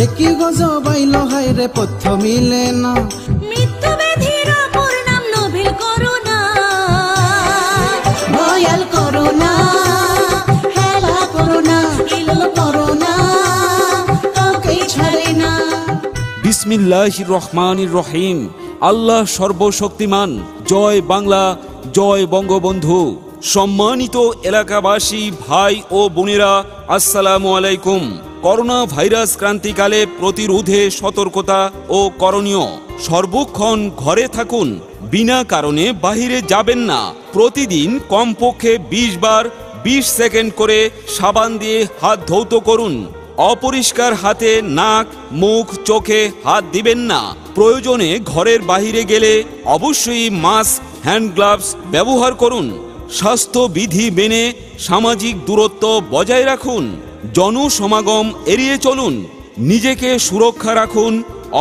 একই গজবাইল হায় রে পথ্য মিলে না। মৃত্যু ব্যাধির অপর নাম নোভেল করোনা। ভয়াল করোনা, হেলা করোনা, এলো করোনা, কাউকেই ছাড়ে না। বিসমিল্লাহির রহমানির রহিম। আল্লাহ সর্বশক্তিমান। জয় বাংলা, জয় বঙ্গবন্ধু। সম্মানিত এলাকাবাসী, ভাই ও বোনেরা, আসসালামু আলাইকুম। করোনা ভাইরাস ক্রান্তিকালে প্রতিরোধে সতর্কতা ও করণীয়। সর্বক্ষণ ঘরে থাকুন, বিনা কারণে বাহিরে যাবেন না। প্রতিদিন কমপক্ষে 20 বার 20 সেকেন্ড করে সাবান দিয়ে হাত ধৌত করুন। অপরিষ্কার হাতে নাক, মুখ, চোখে হাত দিবেন না। প্রয়োজনে ঘরের বাহিরে গেলে অবশ্যই মাস্ক, হ্যান্ড গ্লাভস ব্যবহার করুন। স্বাস্থ্যবিধি মেনে সামাজিক দূরত্ব বজায় রাখুন। জনসমাগম এড়িয়ে চলুন। নিজেকে সুরক্ষা রাখুন,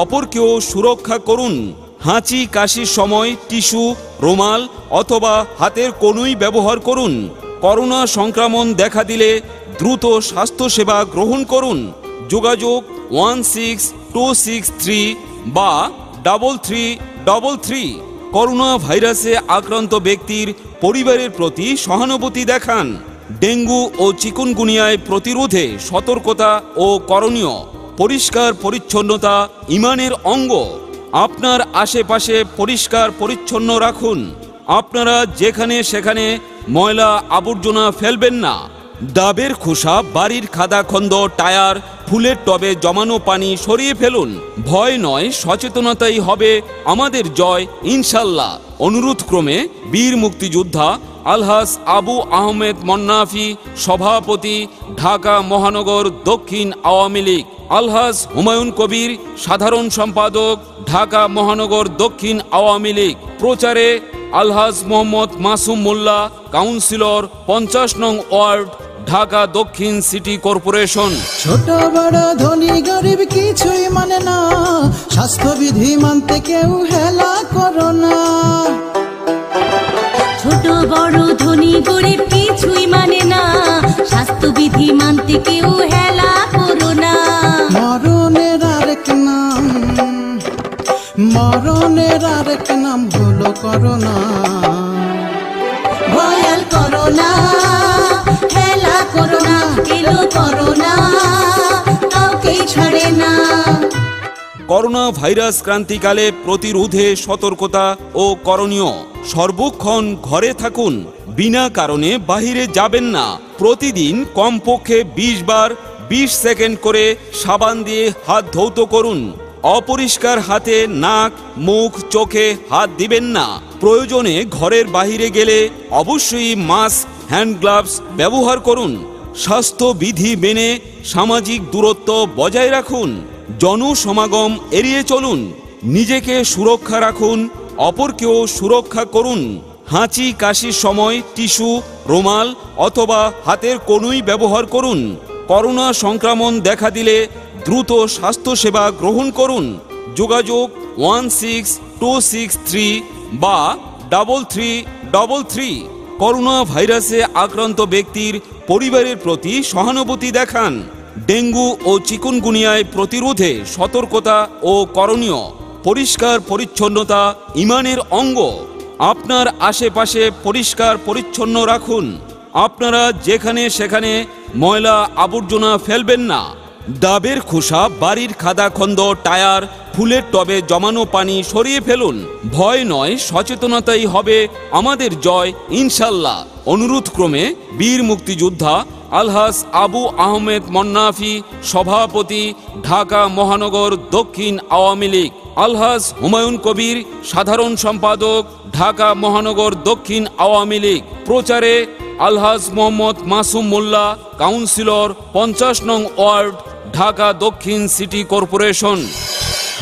অপরকেও সুরক্ষা করুন। হাঁচি কাশির সময় টিস্যু, রুমাল অথবা হাতের কনুই ব্যবহার করুন। করোনা সংক্রমণ দেখা দিলে দ্রুত স্বাস্থ্যসেবা গ্রহণ করুন। যোগাযোগ 16263 বা 3333। করোনা ভাইরাসে আক্রান্ত ব্যক্তির পরিবারের প্রতি সহানুভূতি দেখান। ডেঙ্গু ও চিকুনগুনিয়ায় প্রতিরোধে সতর্কতা ও করণীয়। পরিষ্কার পরিচ্ছন্নতা ঈমানের অঙ্গ। আপনার আশেপাশে পরিষ্কার পরিচ্ছন্ন রাখুন। আপনারা যেখানে সেখানে ময়লা আবর্জনা ফেলবেন না। ডাবের খোসা, বাড়ির খাদাখন্দ, টায়ার, ফুলের টবে জমানো পানি সরিয়ে ফেলুন। ভয় নয়, সচেতনতাই হবে আমাদের জয়, ইনশাল্লাহ। অনুরোধক্রমে বীর মুক্তিযোদ্ধা আলহাজ আবু আহমেদ মন্নাফি, সভাপতি, ঢাকা মহানগর দক্ষিণ আওয়ামী লীগ। আলহাজ হুমায়ুন কবির, সাধারণ সম্পাদক, ঢাকা মহানগর দক্ষিণ আওয়ামী লীগ। প্রচারে আলহাজ মোহাম্মদ মাসুম মোল্লা, কাউন্সিলর, 50 নং ওয়ার্ড, ঢাকা দক্ষিণ সিটি কর্পোরেশন। ছোট বড় ধনী গরিব কিছুই মানে না, স্বাস্থ্যবিধি মানতে কেউ হেলা করো না। ছোট বড় ধনী গরিব কিছুই মানে না, স্বাস্থ্যবিধি মানতে কেউ হেলা করো না। মরণের আরেক নাম, মরণের আরেক নাম হলো করোনা। ভয়াল করোনা, হেলা করোনা, এলো করোনা, কাউকেই ছাড়ে না। করোনা ভাইরাস ক্রান্তিকালে প্রতিরোধে সতর্কতা ও করণীয়। সর্বক্ষণ ঘরে থাকুন, বিনা কারণে বাহিরে যাবেন না। প্রতিদিন কমপক্ষে 20 বার 20 সেকেন্ড করে সাবান দিয়ে হাত ধৌত করুন। অপরিষ্কার হাতে নাক, মুখ, চোখে হাত দিবেন না। প্রয়োজনে ঘরের বাহিরে গেলে অবশ্যই মাস্ক, হ্যান্ড গ্লাভস ব্যবহার করুন। স্বাস্থ্যবিধি মেনে সামাজিক দূরত্ব বজায় রাখুন। জনসমাগম এড়িয়ে চলুন। নিজেকে সুরক্ষা রাখুন, অপরকেও সুরক্ষা করুন। হাঁচি কাশির সময় টিস্যু, রুমাল অথবা হাতের কনুই ব্যবহার করুন। করোনা সংক্রমণ দেখা দিলে দ্রুত স্বাস্থ্যসেবা গ্রহণ করুন। যোগাযোগ 16263 বা 3333। করোনা ভাইরাসে আক্রান্ত ব্যক্তির পরিবারের প্রতি সহানুভূতি দেখান। ডেঙ্গু ও চিকুনগুনিয়ায় প্রতিরোধে সতর্কতা ও করণীয়। পরিষ্কার পরিচ্ছন্নতা ঈমানের অঙ্গ। আপনার আশেপাশে পরিষ্কার পরিচ্ছন্ন রাখুন। আপনারা যেখানে সেখানে ময়লা আবর্জনা ফেলবেন না। ডাবের খোসা, বাড়ির খাদাখন্দ, টায়ার, ফুলের টবে জমানো পানি সরিয়ে ফেলুন। ভয় নয়, সচেতনতাই হবে আমাদের জয়, ইনশাল্লাহ। অনুরোধক্রমে বীর মুক্তিযোদ্ধা আলহাজ আবু আহমেদ মন্নাফি, সভাপতি, ঢাকা মহানগর দক্ষিণ আওয়ামী লীগ। আলহাজ হুমায়ুন কবির, সাধারণ সম্পাদক, ঢাকা মহানগর দক্ষিণ আওয়ামী লীগ। প্রচারে আলহাজ মোহাম্মদ মাসুম মোল্লা, কাউন্সিলর, 50 নং ওয়ার্ড, ঢাকা দক্ষিণ সিটি কর্পোরেশন।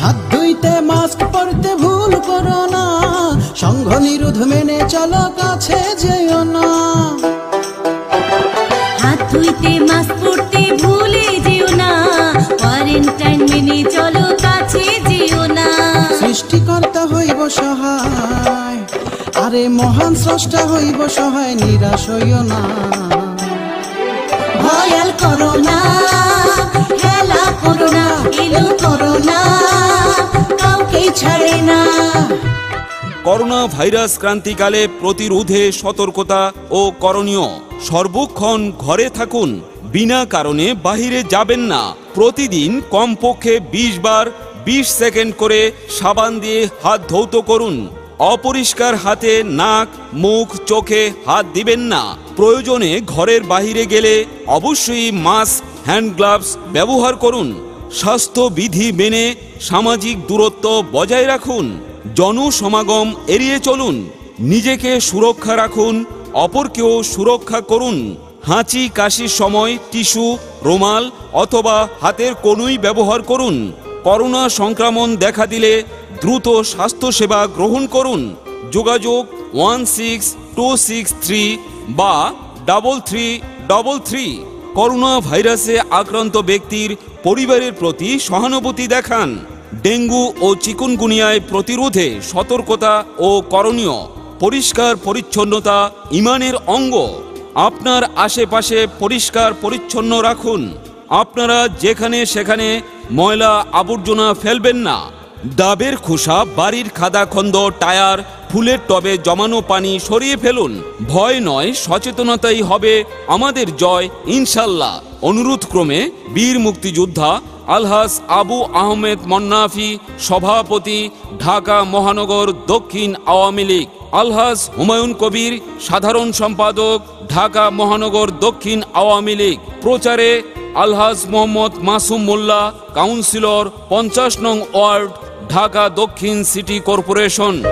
হাত ধুইতে মাস্ক পরতে ভুল করো না, সংঘ নিরোধ মেনে চলো, কাছে যেও না। হাত ধুইতে মাস্ক পরতে ভুলে যেও না, কোয়ারেন্টাইন মেনে চলো, কাছে যেও না। সৃষ্টিকর্তা হইব সহায়, আরে মহান স্রষ্টা হইব সহায়, নিরাশ হইও না। ভয়াল করোনা, হেলা করোনা, করোনা ভাইরাস ক্রান্তিকালে প্রতিরোধে সতর্কতা ও করণীয়। সর্বক্ষণ ঘরে থাকুন, বিনা কারণে বাহিরে যাবেন না। প্রতিদিন কমপক্ষে 20 বার 20 সেকেন্ড করে সাবান দিয়ে হাত ধৌত করুন। অপরিষ্কার হাতে নাক, মুখ, চোখে হাত দিবেন না। প্রয়োজনে ঘরের বাহিরে গেলে অবশ্যই মাস্ক, হ্যান্ড গ্লাভস ব্যবহার করুন। স্বাস্থ্যবিধি মেনে সামাজিক দূরত্ব বজায় রাখুন। জনসমাগম এড়িয়ে চলুন। নিজেকে সুরক্ষা রাখুন, অপরকেও সুরক্ষা করুন। হাঁচি কাশির সময় টিস্যু, রুমাল অথবা হাতের কনুই ব্যবহার করুন। করোনা সংক্রমণ দেখা দিলে দ্রুত স্বাস্থ্যসেবা গ্রহণ করুন। যোগাযোগ 16263 বা 3333। করোনা ভাইরাসে আক্রান্ত ব্যক্তির পরিবারের প্রতি সহানুভূতি দেখান। ডেঙ্গু ও চিকুনগুনিয়ায় প্রতিরোধে সতর্কতা ও করণীয়। পরিষ্কার পরিচ্ছন্নতা ঈমানের অঙ্গ। আপনার আশেপাশে পরিষ্কার পরিচ্ছন্ন রাখুন। আপনারা যেখানে সেখানে ময়লা আবর্জনা ফেলবেন না। ডাবের খোসা, বাড়ির খাদাখন্দ, টায়ার, ফুলের টবে জমানো পানি সরিয়ে ফেলুন। ভয় নয়, সচেতনতাই হবে আমাদের জয় ইনশাল্লাহ। অনুরোধক্রমে বীর মুক্তিযোদ্ধা আলহাজ আবু আহমেদ মন্নাফি, সভাপতি, ঢাকা মহানগর দক্ষিণ আওয়ামী লীগ। আলহাজ হুমায়ুন কবির, সাধারণ সম্পাদক, ঢাকা মহানগর দক্ষিণ আওয়ামী লীগ। প্রচারে আলহাজ মোহাম্মদ মাসুম মোল্লা, কাউন্সিলর, 50 নং ওয়ার্ড, ঢাকা দক্ষিণ সিটি কর্পোরেশন।